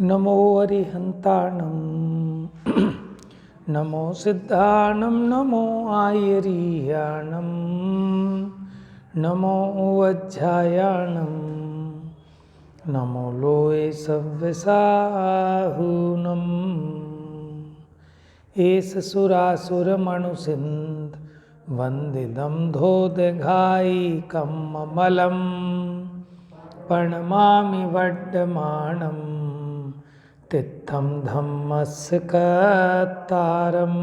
नमो अरिहंताणं नमो सिद्धाणं नमो आयर्याणं नमो वज्रायाणं नमो लोये सव्यसाहूनम् एष सुरासुरमणुसिन्ध वन्दितं धोदघायिकम् अमलं प्रणमामि वर्धमानं तित्थं धम्मस्य कर्तारम्।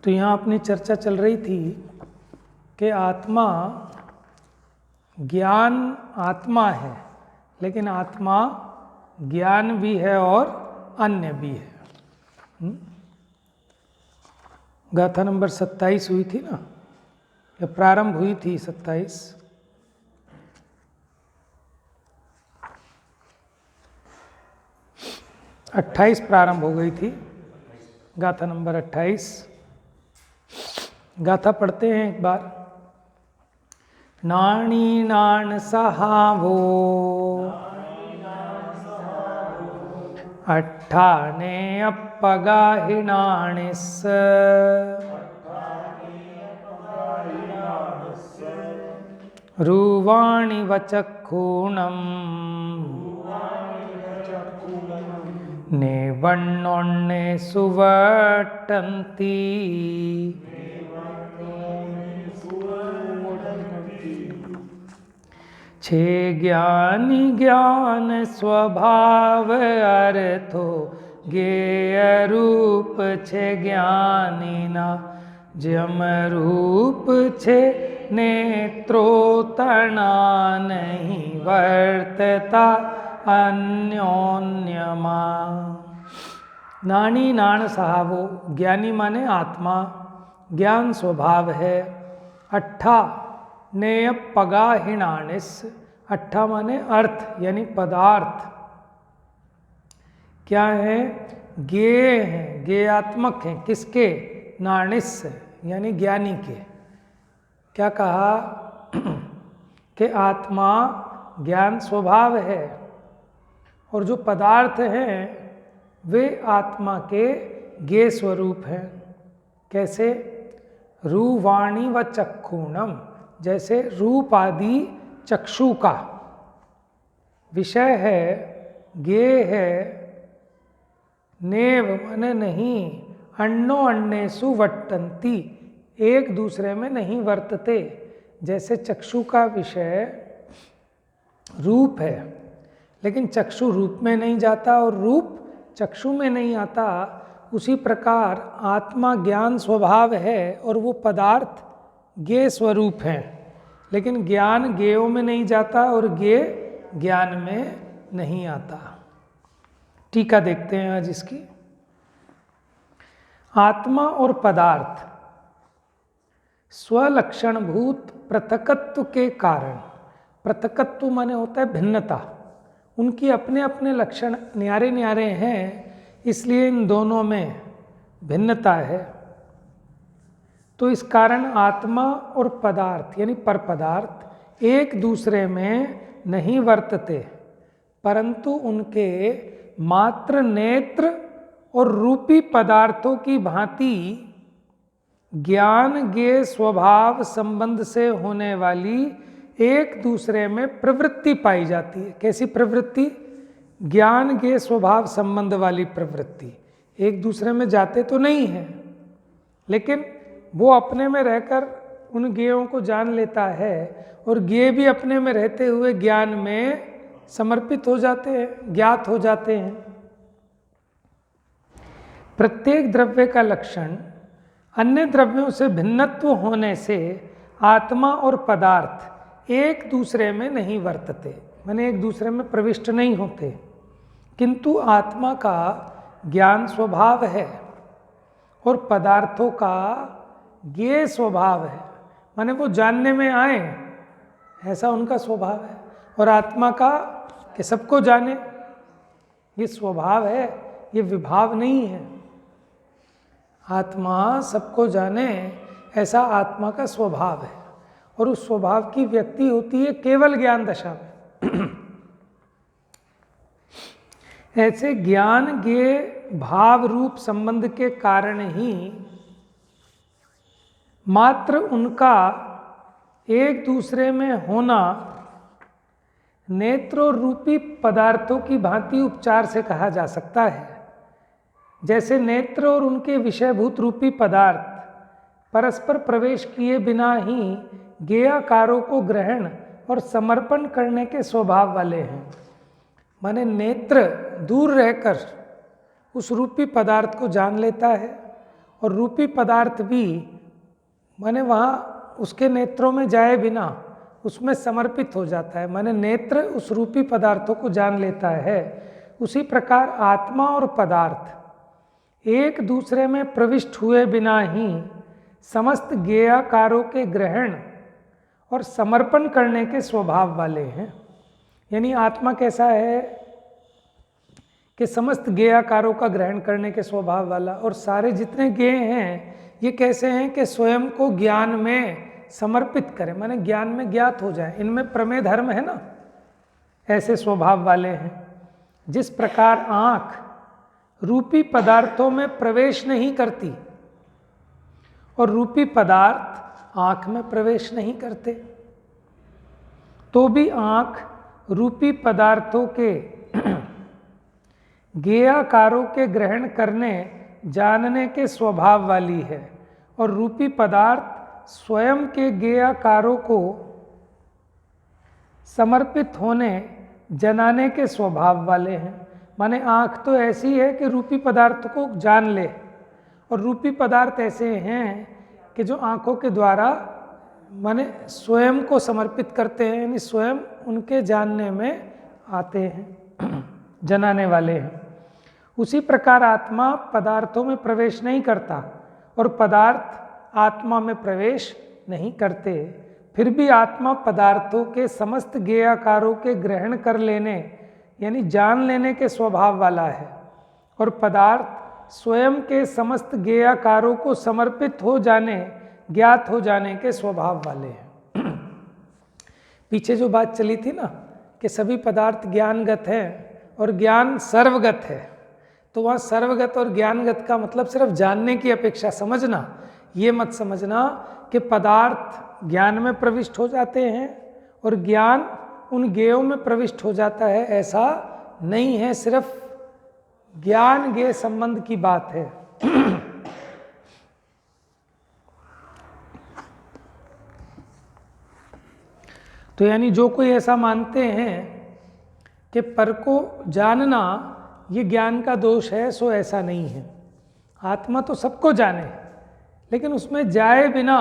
तो यहाँ अपनी चर्चा चल रही थी कि आत्मा ज्ञान आत्मा है, लेकिन आत्मा ज्ञान भी है और अन्य भी है। गाथा नंबर 27 हुई थी ना, या प्रारंभ हुई थी 27। 28 प्रारंभ हो गई थी, गाथा नंबर 28। गाथा पढ़ते हैं एक बार। नाणी नाण सहावो अट्ठाने अपगाहिणानिस रूवाणि वचक्षूणम् नेवण्णोन्ने सुवटन्ति छे ज्ञानी ज्ञान स्वभाव अर्थो ज्ञेय रूप छे ज्ञानी ना जम रूप छे नेत्रोतना नहीं वर्तता अन्योन्यमा। नाणी नाण सहावो, ज्ञानी माने आत्मा, ज्ञान स्वभाव है। अट्ठा नेय पगाहिणानिस, अट्ठा माने अर्थ यानी पदार्थ। क्या है? ज्ञेय हैं, ज्ञेयात्मक हैं। किसके? नाणिस यानी ज्ञानी के। क्या कहा? कि आत्मा ज्ञान स्वभाव है और जो पदार्थ हैं वे आत्मा के ज्ञेय स्वरूप हैं। कैसे? रूवाणी व चक्षुणम, जैसे रूप आदि चक्षु का विषय है, ज्ञेय है। नेव माने नहीं, अन्नो अन्नेषु वर्तन्ति, एक दूसरे में नहीं वर्तते। जैसे चक्षु का विषय रूप है, लेकिन चक्षु रूप में नहीं जाता और रूप चक्षु में नहीं आता, उसी प्रकार आत्मा ज्ञान स्वभाव है और वो पदार्थ ज्ञेय स्वरूप है, लेकिन ज्ञान ज्ञेयों में नहीं जाता और ज्ञेय ज्ञान में नहीं आता। टीका देखते हैं आज इसकी। आत्मा और पदार्थ स्वलक्षणभूत पृथकत्व के कारण, पृथकत्व माने होता है भिन्नता, उनकी अपने अपने लक्षण न्यारे न्यारे हैं, इसलिए इन दोनों में भिन्नता है। तो इस कारण आत्मा और पदार्थ यानी पर पदार्थ एक दूसरे में नहीं वर्तते, परंतु उनके मात्र नेत्र और रूपी पदार्थों की भांति ज्ञान ज्ञेय स्वभाव संबंध से होने वाली एक दूसरे में प्रवृत्ति पाई जाती है। कैसी प्रवृत्ति? ज्ञान ज्ञेय स्वभाव संबंध वाली प्रवृत्ति। एक दूसरे में जाते तो नहीं हैं, लेकिन वो अपने में रहकर उन ज्ञेयों को जान लेता है और ज्ञेय भी अपने में रहते हुए ज्ञान में समर्पित हो जाते हैं, ज्ञात हो जाते हैं। प्रत्येक द्रव्य का लक्षण अन्य द्रव्यों से भिन्नत्व होने से आत्मा और पदार्थ एक दूसरे में नहीं वर्तते, माने एक दूसरे में प्रविष्ट नहीं होते, किंतु आत्मा का ज्ञान स्वभाव है और पदार्थों का ज्ञेय स्वभाव है, माने वो जानने में आए, ऐसा उनका स्वभाव है। और आत्मा का कि सबको जाने, ये स्वभाव है, ये विभाव नहीं है। आत्मा सबको जाने, ऐसा आत्मा का स्वभाव है, और उस स्वभाव की व्यक्ति होती है केवल ज्ञान दशा में। ऐसे ज्ञान के भाव रूप संबंध के कारण ही मात्र उनका एक दूसरे में होना नेत्र रूपी पदार्थों की भांति उपचार से कहा जा सकता है। जैसे नेत्र और उनके विषयभूत रूपी पदार्थ परस्पर प्रवेश किए बिना ही ज्ञेयाकारों को ग्रहण और समर्पण करने के स्वभाव वाले हैं। माने नेत्र दूर रहकर उस रूपी पदार्थ को जान लेता है, और रूपी पदार्थ भी माने वहाँ उसके नेत्रों में जाए बिना उसमें समर्पित हो जाता है, माने नेत्र उस रूपी पदार्थों को जान लेता है। उसी प्रकार आत्मा और पदार्थ एक दूसरे में प्रविष्ट हुए बिना ही समस्त ज्ञेयाकारों के ग्रहण और समर्पण करने के स्वभाव वाले हैं। यानी आत्मा कैसा है कि समस्त ज्ञेयाकारों का ग्रहण करने के स्वभाव वाला, और सारे जितने ज्ञेय हैं ये कैसे हैं कि स्वयं को ज्ञान में समर्पित करें, माने ज्ञान में ज्ञात हो जाए, इनमें प्रमेय धर्म है ना, ऐसे स्वभाव वाले हैं। जिस प्रकार आँख रूपी पदार्थों में प्रवेश नहीं करती और रूपी पदार्थ आँख में प्रवेश नहीं करते, तो भी आँख रूपी पदार्थों के ज्ञेयाकारों के ग्रहण करने जानने के स्वभाव वाली है, और रूपी पदार्थ स्वयं के ज्ञेयाकारों को समर्पित होने जनाने के स्वभाव वाले हैं। माने आँख तो ऐसी है कि रूपी पदार्थ को जान ले, और रूपी पदार्थ ऐसे हैं कि जो आँखों के द्वारा माने स्वयं को समर्पित करते हैं, यानी स्वयं उनके जानने में आते हैं, जनाने वाले हैं। उसी प्रकार आत्मा पदार्थों में प्रवेश नहीं करता और पदार्थ आत्मा में प्रवेश नहीं करते, फिर भी आत्मा पदार्थों के समस्त ज्ञेयाकारों के ग्रहण कर लेने यानी जान लेने के स्वभाव वाला है, और पदार्थ स्वयं के समस्त ज्ञेयाकारों को समर्पित हो जाने, ज्ञात हो जाने के स्वभाव वाले हैं। पीछे जो बात चली थी ना कि सभी पदार्थ ज्ञानगत हैं और ज्ञान सर्वगत है, तो वहाँ सर्वगत और ज्ञानगत का मतलब सिर्फ जानने की अपेक्षा समझना, ये मत समझना कि पदार्थ ज्ञान में प्रविष्ट हो जाते हैं और ज्ञान उन ज्ञेयों में प्रविष्ट हो जाता है, ऐसा नहीं है, सिर्फ ज्ञान ज्ञेय संबंध की बात है। तो यानी जो कोई ऐसा मानते हैं कि पर को जानना ये ज्ञान का दोष है, सो ऐसा नहीं है। आत्मा तो सबको जाने, लेकिन उसमें जाए बिना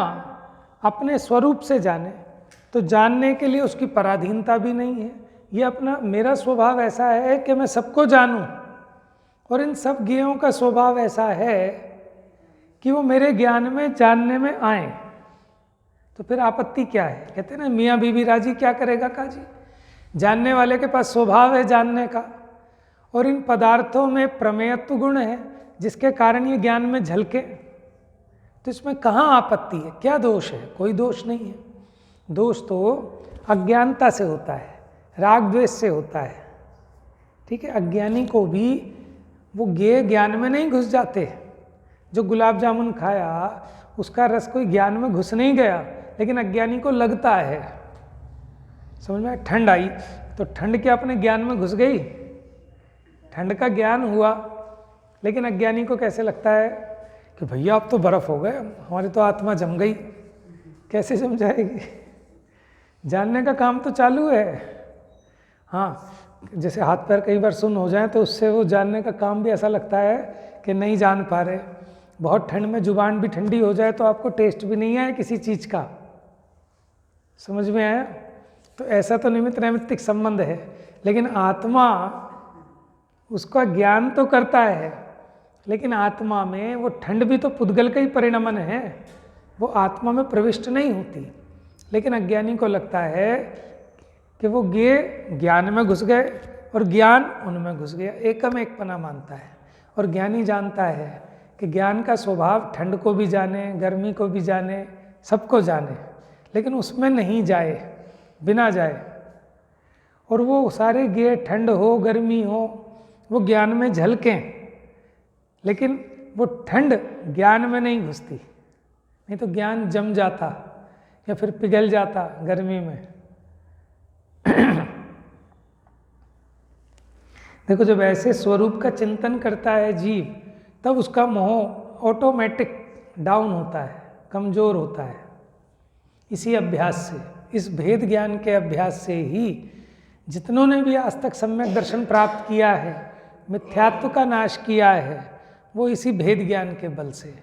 अपने स्वरूप से जाने, तो जानने के लिए उसकी पराधीनता भी नहीं है। ये अपना मेरा स्वभाव ऐसा है कि मैं सबको जानूं, और इन सब ज्ञेयों का स्वभाव ऐसा है कि वो मेरे ज्ञान में जानने में आए, तो फिर आपत्ति क्या है? कहते हैं ना, मियाँ बीबी राजी क्या करेगा काजी। जानने वाले के पास स्वभाव है जानने का, और इन पदार्थों में प्रमेयत्व गुण है जिसके कारण ये ज्ञान में झलके, तो इसमें कहाँ आपत्ति है, क्या दोष है? कोई दोष नहीं है। दोष तो अज्ञानता से होता है, राग द्वेष से होता है। ठीक है, अज्ञानी को भी वो ज्ञेय ज्ञान में नहीं घुस जाते। जो गुलाब जामुन खाया उसका रस कोई ज्ञान में घुस नहीं गया, लेकिन अज्ञानी को लगता है। समझ में? ठंड आई तो ठंड क्या अपने ज्ञान में घुस गई? ठंड का ज्ञान हुआ, लेकिन अज्ञानी को कैसे लगता है कि भैया अब तो बर्फ़ हो गए, हमारी तो आत्मा जम गई। कैसे जम जाएगी? जानने का काम तो चालू है। हाँ, जैसे हाथ पैर कई बार सुन्न हो जाए तो उससे वो जानने का काम भी ऐसा लगता है कि नहीं जान पा रहे। बहुत ठंड में जुबान भी ठंडी हो जाए तो आपको टेस्ट भी नहीं आए किसी चीज़ का। समझ में आया? तो ऐसा तो निमित्त नैमित्तिक संबंध है, लेकिन आत्मा उसका ज्ञान तो करता है, लेकिन आत्मा में वो ठंड भी तो पुद्गल का ही परिणमन है, वो आत्मा में प्रविष्ट नहीं होती। लेकिन अज्ञानी को लगता है कि वो ज्ञान में घुस गए और ज्ञान उनमें घुस गया, एकम एक पना मानता है। और ज्ञानी जानता है कि ज्ञान का स्वभाव ठंड को भी जाने, गर्मी को भी जाने, सबको जाने, लेकिन उसमें नहीं जाए, बिना जाए। और वो सारे ज्ञेय ठंड हो गर्मी हो वो ज्ञान में झलकें, लेकिन वो ठंड ज्ञान में नहीं घुसती, नहीं तो ज्ञान जम जाता या फिर पिघल जाता गर्मी में। देखो, जब ऐसे स्वरूप का चिंतन करता है जीव, तब उसका मोह ऑटोमेटिक डाउन होता है, कमजोर होता है। इसी अभ्यास से, इस भेद ज्ञान के अभ्यास से ही जितनों ने भी आज तक सम्यक दर्शन प्राप्त किया है, मिथ्यात्व का नाश किया है, वो इसी भेद ज्ञान के बल से।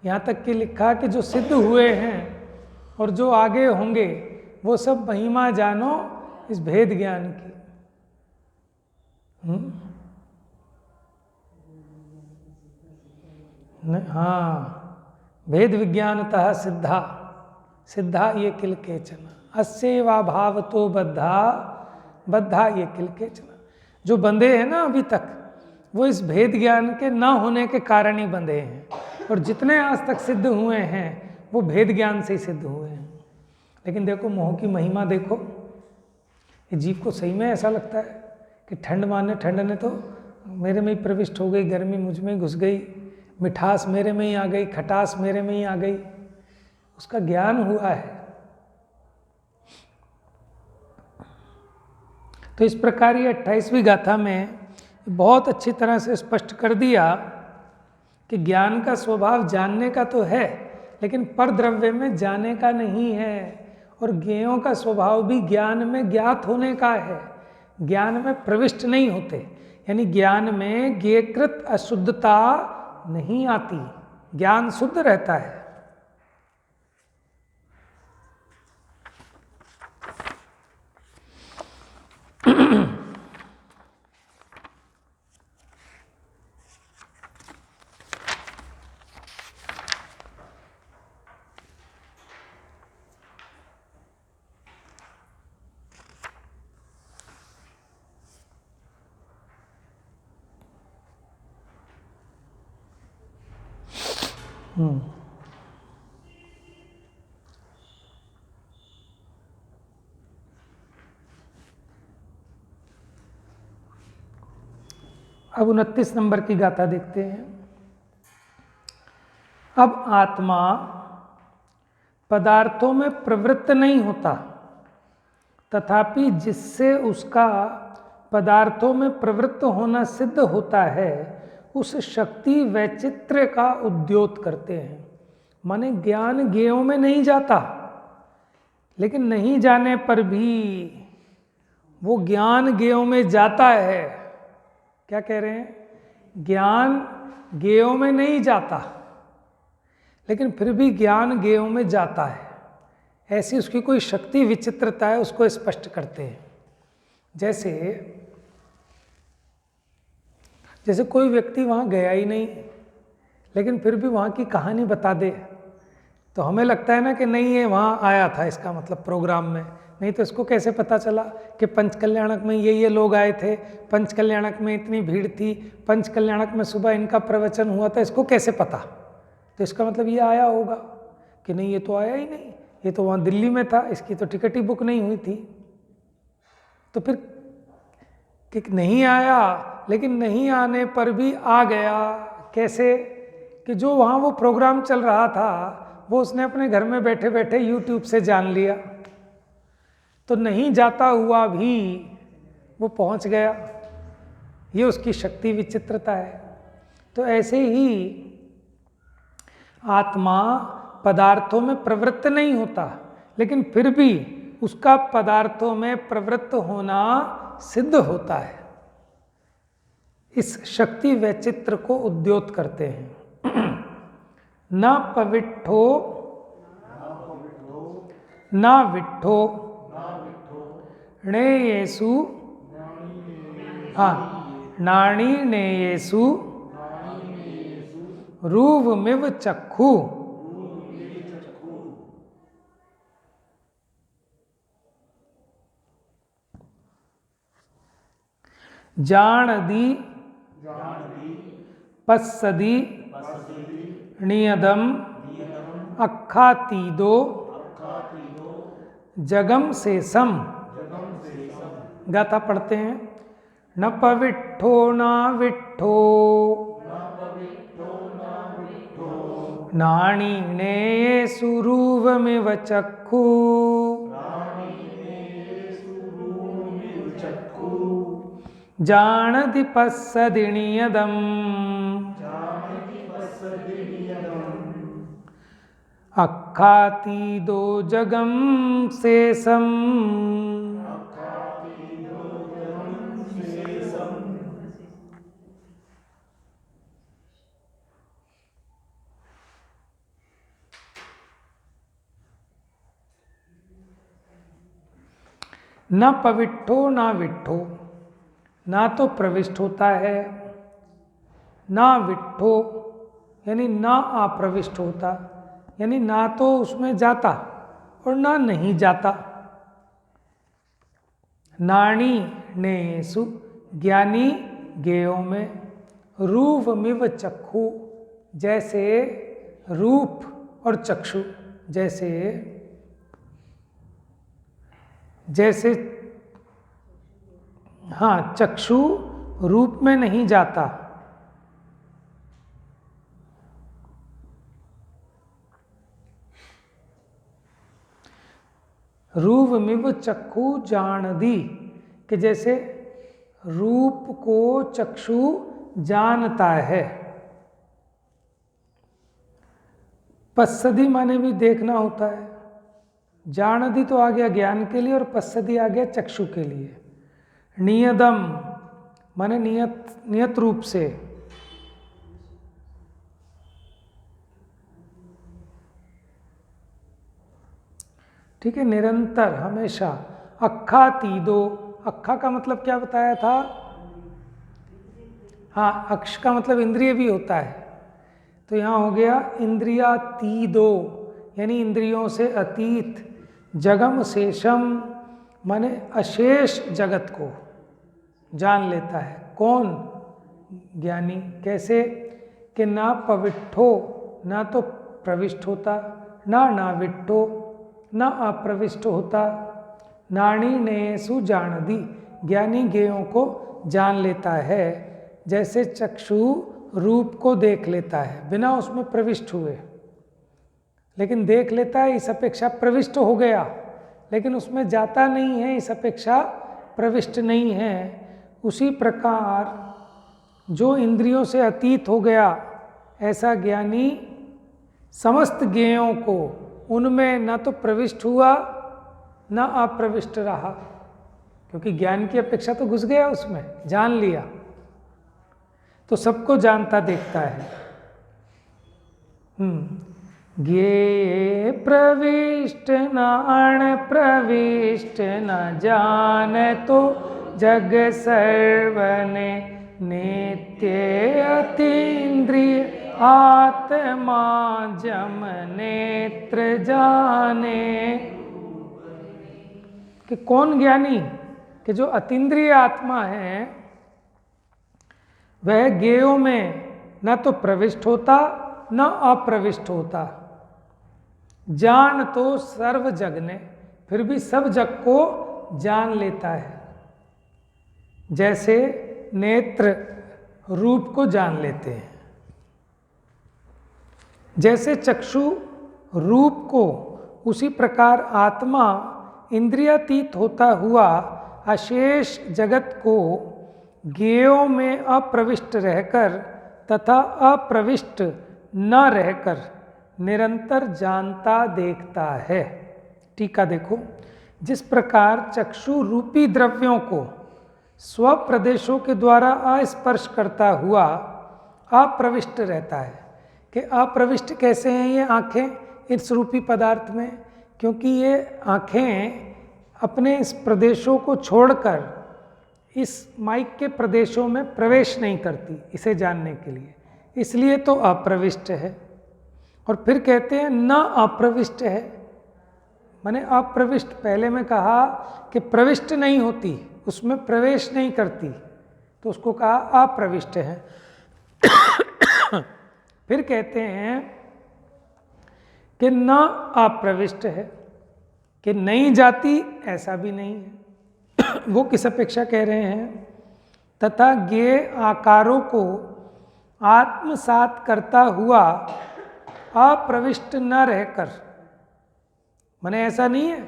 यहाँ तक कि लिखा कि जो सिद्ध हुए हैं और जो आगे होंगे वो सब महिमा जानो इस भेद ज्ञान की। हाँ, भेद विज्ञानतः सिद्धा सिद्धा ये किल केचन अस्यैवा भावतो बद्धा बद्धा ये किल केचन। जो बंधे हैं ना अभी तक, वो इस भेद ज्ञान के न होने के कारण ही बंधे हैं, और जितने आज तक सिद्ध हुए हैं वो भेद ज्ञान से ही सिद्ध हुए हैं। लेकिन देखो मोह की महिमा देखो, ये जीव को सही में ऐसा लगता है कि ठंड ने तो मेरे में ही प्रविष्ट हो गई, गर्मी मुझ में ही घुस गई, मिठास मेरे में ही आ गई, खटास मेरे में ही आ गई, उसका ज्ञान हुआ है। तो इस प्रकार ये 28वीं गाथा में बहुत अच्छी तरह से स्पष्ट कर दिया कि ज्ञान का स्वभाव जानने का तो है, लेकिन पर द्रव्य में जाने का नहीं है। और ज्ञेयों का स्वभाव भी ज्ञान में ज्ञात होने का है, ज्ञान में प्रविष्ट नहीं होते। यानी ज्ञान में ज्ञेयकृत अशुद्धता नहीं आती, ज्ञान शुद्ध रहता है। अब 29 नंबर की गाथा देखते हैं। अब आत्मा पदार्थों में प्रवृत्त नहीं होता, तथापि जिससे उसका पदार्थों में प्रवृत्त होना सिद्ध होता है उस शक्ति वैचित्र्य का उद्योत करते हैं। माने ज्ञान ज्ञेयों में नहीं जाता, लेकिन नहीं जाने पर भी वो ज्ञान ज्ञेयों में जाता है। क्या कह रहे हैं? ज्ञान ज्ञेयों में नहीं जाता, लेकिन फिर भी ज्ञान ज्ञेयों में जाता है। ऐसी उसकी कोई शक्ति विचित्रता है, उसको स्पष्ट करते हैं। जैसे कोई व्यक्ति वहाँ गया ही नहीं, लेकिन फिर भी वहाँ की कहानी बता दे, तो हमें लगता है ना कि नहीं ये वहाँ आया था, इसका मतलब प्रोग्राम में। नहीं तो इसको कैसे पता चला कि पंचकल्याणक में ये लोग आए थे, पंचकल्याणक में इतनी भीड़ थी, पंचकल्याणक में सुबह इनका प्रवचन हुआ था, इसको कैसे पता? तो इसका मतलब ये आया होगा कि नहीं, ये तो आया ही नहीं, ये तो वहाँ दिल्ली में था, इसकी तो टिकट ही बुक नहीं हुई थी। तो फिर कि नहीं आया, लेकिन नहीं आने पर भी आ गया। कैसे? कि जो वहाँ वो प्रोग्राम चल रहा था वो उसने अपने घर में बैठे बैठे यूट्यूब से जान लिया, तो नहीं जाता हुआ भी वो पहुँच गया। ये उसकी शक्ति विचित्रता है। तो ऐसे ही आत्मा पदार्थों में प्रवृत्त नहीं होता, लेकिन फिर भी उसका पदार्थों में प्रवृत्त होना सिद्ध होता है। इस शक्ति वैचित्र को उद्योत करते हैं। न पविट्ठो न विट्ठो णेयेषु नाणीर्णेयेषु रूपमिव चक्षु जाणदी पස්සदी नियदम अक्खातीदो जगम शेषम। गाथा पढ़ते हैं। न पविट्ठो न विट्ठो नाणीने सुरूपमिव चक्षु जानति पස්සदि नियदम् अक्खातीदो जगम शेषम। न पविट्ठो न विट्ठो, ना तो प्रविष्ट होता है, ना विट्ठो यानी ना अप्रविष्ट होता, यानी ना तो उसमें जाता और ना नहीं जाता। नाणी नेसु ज्ञानी ज्ञेयों में, रूपमिव चक्षु जैसे रूप और चक्षु जैसे जैसे हाँ चक्षु रूप में नहीं जाता। रूपमिव चक्षु जानदी कि जैसे रूप को चक्षु जानता है। पස්සदी माने भी देखना होता है। जानदी तो आ गया ज्ञान के लिए और पස්සदी आ गया चक्षु के लिए। नियदम माने नियत रूप से। ठीक है, निरंतर हमेशा। अक्खातीदो, अक्खा का मतलब क्या बताया था? हाँ, अक्ष का मतलब इंद्रिय भी होता है, तो यहाँ हो गया इंद्रियातीदो यानी इंद्रियों से अतीत। जगम शेषम माने अशेष जगत को जान लेता है। कौन? ज्ञानी। कैसे? कि ना पविट्ठो, ना तो प्रविष्ट होता, ना विट्ठो, ना अप्रविष्ट होता। नाणी नेसु जानदी ज्ञानी ज्ञेयों को जान लेता है, जैसे चक्षु रूप को देख लेता है बिना उसमें प्रविष्ट हुए। लेकिन देख लेता है, इस अपेक्षा प्रविष्ट हो गया, लेकिन उसमें जाता नहीं है, इस अपेक्षा प्रविष्ट नहीं है। उसी प्रकार जो इंद्रियों से अतीत हो गया, ऐसा ज्ञानी समस्त ज्ञेयों को उनमें न तो प्रविष्ट हुआ न अप्रविष्ट रहा, क्योंकि ज्ञान की अपेक्षा तो घुस गया उसमें, जान लिया, तो सबको जानता देखता है। ज्ञेय प्रविष्ट न अणप्रविष्ट न जान तो जग सर्वने नित्य अतीन्द्रिय आत्मा जम नेत्र जाने। कि कौन ज्ञानी? कि जो अतीन्द्रिय आत्मा है वह ज्ञेयों में न तो प्रविष्ट होता न अप्रविष्ट होता। जान तो सर्व जग ने, फिर भी सब जग को जान लेता है, जैसे नेत्र रूप को जान लेते हैं। जैसे चक्षु रूप को, उसी प्रकार आत्मा इंद्रियातीत होता हुआ अशेष जगत को ज्ञेयों में अप्रविष्ट रहकर तथा अप्रविष्ट न रहकर निरंतर जानता देखता है। टीका देखो, जिस प्रकार चक्षु रूपी द्रव्यों को स्वप्रदेशों के द्वारा अस्पर्श करता हुआ अप्रविष्ट रहता है। कि अप्रविष्ट कैसे हैं ये आँखें इस रूपी पदार्थ में? क्योंकि ये आँखें अपने इस प्रदेशों को छोड़कर इस माइक के प्रदेशों में प्रवेश नहीं करती इसे जानने के लिए। इसलिए तो अप्रविष्ट है। और फिर कहते हैं न अप्रविष्ट है, माने अप्रविष्ट, पहले में कहा कि प्रविष्ट नहीं होती, उसमें प्रवेश नहीं करती, तो उसको कहा अप्रविष्ट है। फिर कहते हैं कि न अप्रविष्ट है, कि नहीं जाती, ऐसा भी नहीं है। वो किस अपेक्षा कह रहे हैं? तथा ज्ञेय आकारों को आत्मसात करता हुआ अप्रविष्ट न रहकर, माने ऐसा नहीं है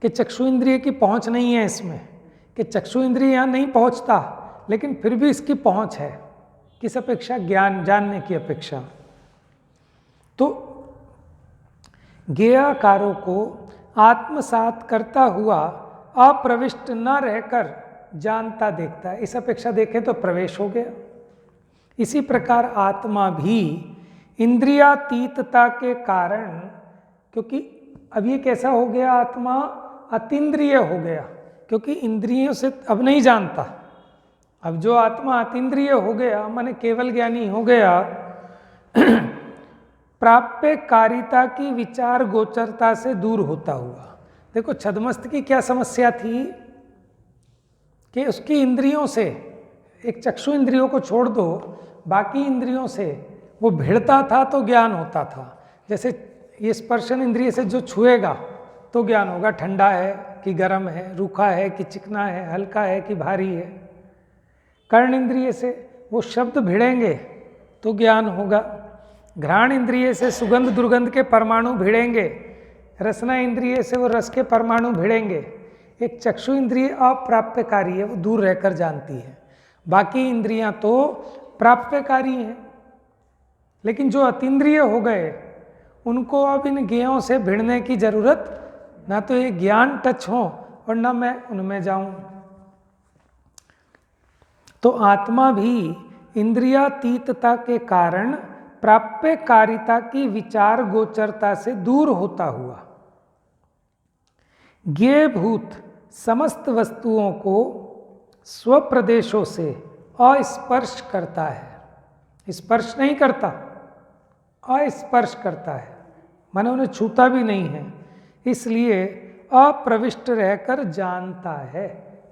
कि चक्षु इंद्रिय की पहुंच नहीं है इसमें, कि चक्षु इंद्रिय यहाँ नहीं पहुंचता, लेकिन फिर भी इसकी पहुंच है। किस अपेक्षा? ज्ञान, जानने की अपेक्षा। तो ज्ञेयाकारों को आत्मसात करता हुआ अप्रविष्ट न रहकर जानता देखता है, इस अपेक्षा देखें तो प्रवेश हो गया। इसी प्रकार आत्मा भी इंद्रियातीतता के कारण, क्योंकि अब ये कैसा हो गया, आत्मा अतीन्द्रिय हो गया, क्योंकि इंद्रियों से अब नहीं जानता। अब जो आत्मा अतीन्द्रिय हो गया, माने केवल ज्ञानी हो गया, प्राप्य कारिता की विचार गोचरता से दूर होता हुआ। देखो छद्मस्त की क्या समस्या थी कि उसकी इंद्रियों से, एक चक्षु इंद्रियों को छोड़ दो, बाकी इंद्रियों से वो भिड़ता था तो ज्ञान होता था। जैसे ये स्पर्शन इंद्रिय से जो छुएगा तो ज्ञान होगा, ठंडा है कि गर्म है, रूखा है कि चिकना है, हल्का है कि भारी है। कर्ण इंद्रिय से वो शब्द भिड़ेंगे तो ज्ञान होगा। घ्राण इंद्रिय से सुगंध दुर्गंध के परमाणु भिड़ेंगे, रसना इंद्रिय से वो रस के परमाणु भिड़ेंगे। एक चक्षु इंद्रिय अप्राप्यकारी है, वो दूर रहकर जानती है। बाकी इंद्रियां तो प्राप्यकारी हैं, लेकिन जो अतीन्द्रिय हो गए उनको अब इन ज्ञेयों से भिड़ने की जरूरत, ना तो ये ज्ञान टच हो और ना मैं उनमें जाऊं। तो आत्मा भी इंद्रियातीतता के कारण प्राप्य कारिता की विचार गोचरता से दूर होता हुआ ज्ञेयभूत समस्त वस्तुओं को स्वप्रदेशों से अस्पर्श करता है। स्पर्श नहीं करता, अस्पर्श करता है, माने उन्हें छूता भी नहीं है। इसलिए अप्रविष्ट रहकर जानता है,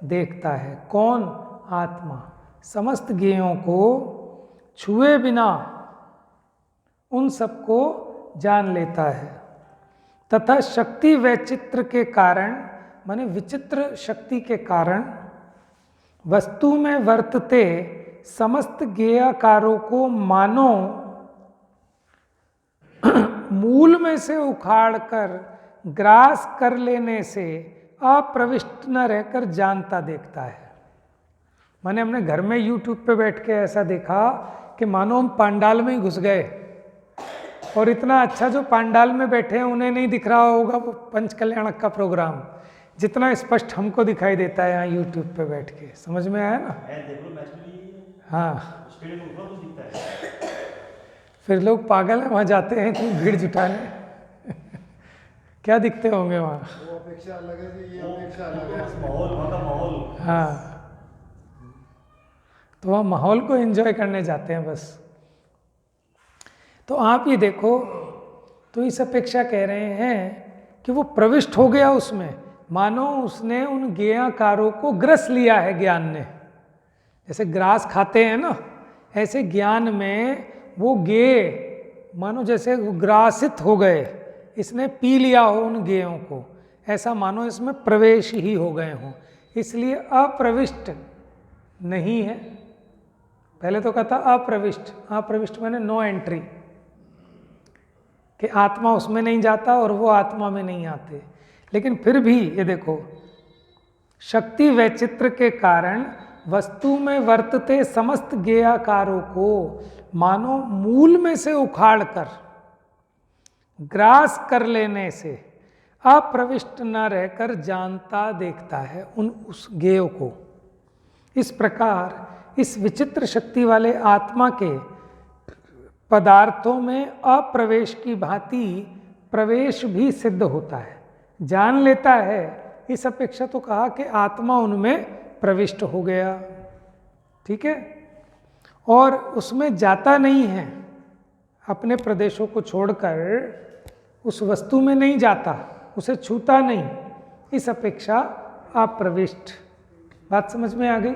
देखता है। कौन? आत्मा समस्त ज्ञेयों को छुए बिना उन सबको जान लेता है। तथा शक्ति वैचित्र के कारण, माने विचित्र शक्ति के कारण, वस्तु में वर्तते समस्त ज्ञेयाकारों को मानो मूल में से उखाड़कर ग्रास कर लेने से अप्रविष्ट न रहकर जानता देखता है। मैंने अपने घर में YouTube पे बैठ के ऐसा देखा कि मानो हम पांडाल में ही घुस गए, और इतना अच्छा जो पांडाल में बैठे हैं उन्हें नहीं दिख रहा होगा वो पंचकल्याणक का प्रोग्राम, जितना स्पष्ट हमको दिखाई देता है यहाँ YouTube पे बैठ के। समझ में आया ना? हाँ, फिर लोग पागल हैं, वहाँ जाते हैं कि भीड़ जुटाने। क्या दिखते होंगे वहाँ? वो अपेक्षा अलग है, ये अपेक्षा अलग है, माहौल, वहाँ का माहौल। हाँ, तो वहाँ माहौल को एंजॉय करने जाते हैं बस। तो आप ये देखो, तो इस अपेक्षा कह रहे हैं कि वो प्रविष्ट हो गया उसमें, मानो उसने उन ज्ञेयाकारों को ग्रस लिया है ज्ञान ने। जैसे ग्रास खाते हैं ना, ऐसे ज्ञान में वो ज्ञेय मानो जैसे ग्रासित हो गए, इसने पी लिया हो उन ज्ञेयों को, ऐसा मानो इसमें प्रवेश ही हो गए हों। इसलिए अप्रविष्ट नहीं है। पहले तो कहता अप्रविष्ट, अप्रविष्ट माने नो एंट्री, कि आत्मा उसमें नहीं जाता और वो आत्मा में नहीं आते। लेकिन फिर भी ये देखो, शक्ति वैचित्र के कारण वस्तु में वर्तते समस्त ज्ञेयाकारों को मानो मूल में से उखाड़कर ग्रास कर लेने से अप्रविष्ट न रहकर जानता देखता है उस ज्ञेय को। इस प्रकार इस विचित्र शक्ति वाले आत्मा के पदार्थों में अप्रवेश की भांति प्रवेश भी सिद्ध होता है, जान लेता है। इस अपेक्षा तो कहा कि आत्मा उनमें प्रविष्ट हो गया। ठीक है। और उसमें जाता नहीं है, अपने प्रदेशों को छोड़कर उस वस्तु में नहीं जाता, उसे छूता नहीं, इस अपेक्षा अप्रविष्ट। बात समझ में आ गई?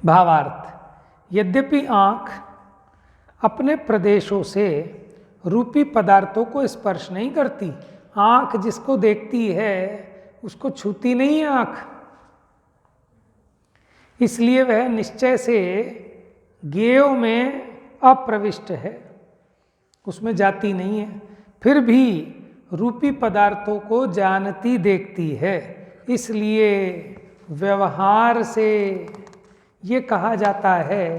भावार्थ, यद्यपि आँख अपने प्रदेशों से रूपी पदार्थों को स्पर्श नहीं करती, आँख जिसको देखती है उसको छूती नहीं है आँख, इसलिए वह निश्चय से ज्ञेयों में अप्रविष्ट है, उसमें जाती नहीं है, फिर भी रूपी पदार्थों को जानती देखती है। इसलिए व्यवहार से ये कहा जाता है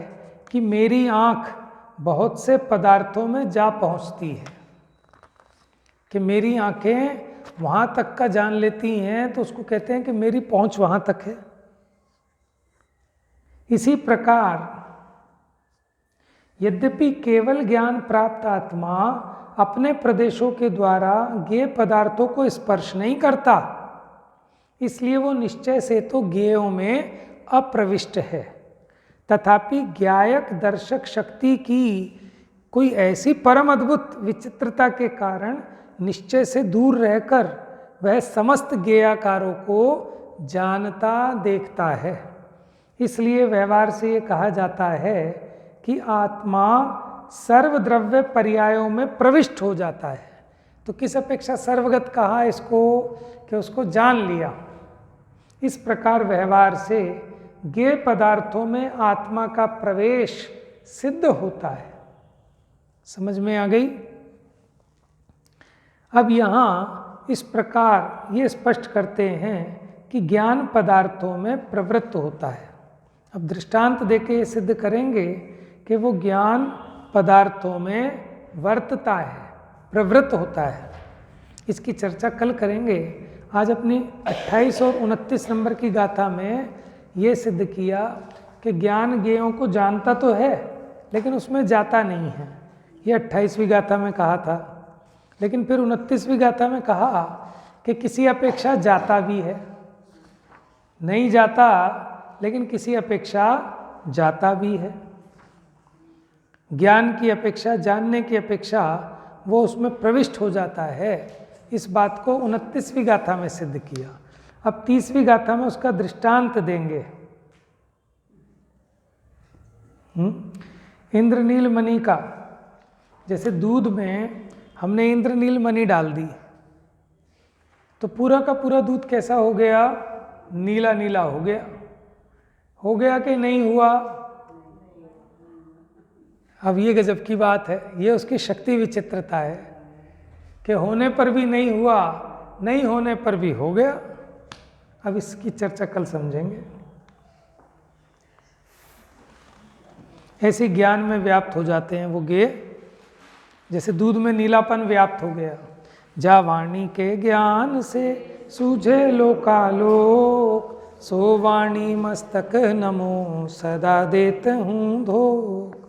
कि मेरी आँख बहुत से पदार्थों में जा पहुँचती है, कि मेरी आँखें वहाँ तक का जान लेती हैं, तो उसको कहते हैं कि मेरी पहुँच वहाँ तक है। इसी प्रकार यद्यपि केवल ज्ञान प्राप्त आत्मा अपने प्रदेशों के द्वारा ज्ञेय पदार्थों को स्पर्श नहीं करता, इसलिए वो निश्चय से तो ज्ञेयों में अप्रविष्ट है, तथापि ज्ञायक दर्शक शक्ति की कोई ऐसी परम अद्भुत विचित्रता के कारण निश्चय से दूर रहकर वह समस्त ज्ञेयाकारों को जानता देखता है। इसलिए व्यवहार से ये कहा जाता है कि आत्मा सर्वद्रव्य पर्यायों में प्रविष्ट हो जाता है। तो किस अपेक्षा सर्वगत कहा इसको, कि उसको जान लिया। इस प्रकार व्यवहार से ज्ञेय पदार्थों में आत्मा का प्रवेश सिद्ध होता है। समझ में आ गई? अब यहाँ इस प्रकार ये स्पष्ट करते हैं कि ज्ञान पदार्थों में प्रवृत्त होता है। अब दृष्टांत देके ये सिद्ध करेंगे कि वो ज्ञान पदार्थों में वर्तता है, प्रवृत्त होता है। इसकी चर्चा कल करेंगे। आज अपनी 28 और 29 नंबर की गाथा में ये सिद्ध किया कि ज्ञान ज्ञेयों को जानता तो है लेकिन उसमें जाता नहीं है। ये 28वीं गाथा में कहा था, लेकिन फिर 29वीं गाथा में कहा कि किसी अपेक्षा जाता भी है, नहीं जाता लेकिन किसी अपेक्षा जाता भी है। ज्ञान की अपेक्षा, जानने की अपेक्षा वो उसमें प्रविष्ट हो जाता है। इस बात को 29वीं गाथा में सिद्ध किया। अब 30वीं गाथा में उसका दृष्टांत देंगे। इंद्रनील मणि का, जैसे दूध में हमने इंद्रनील मणि डाल दी तो पूरा का पूरा दूध कैसा हो गया? नीला नीला हो गया। हो गया कि नहीं हुआ? अब ये गजब की बात है, ये उसकी शक्ति विचित्रता है कि होने पर भी नहीं हुआ, नहीं होने पर भी हो गया। अब इसकी चर्चा कल समझेंगे। ऐसे ज्ञान में व्याप्त हो जाते हैं वो ज्ञेय, जैसे दूध में नीलापन व्याप्त हो गया। जा वाणी के ज्ञान से सूझे लोकालोक, सो वाणी मस्तक नमो सदा देत हूँ धो।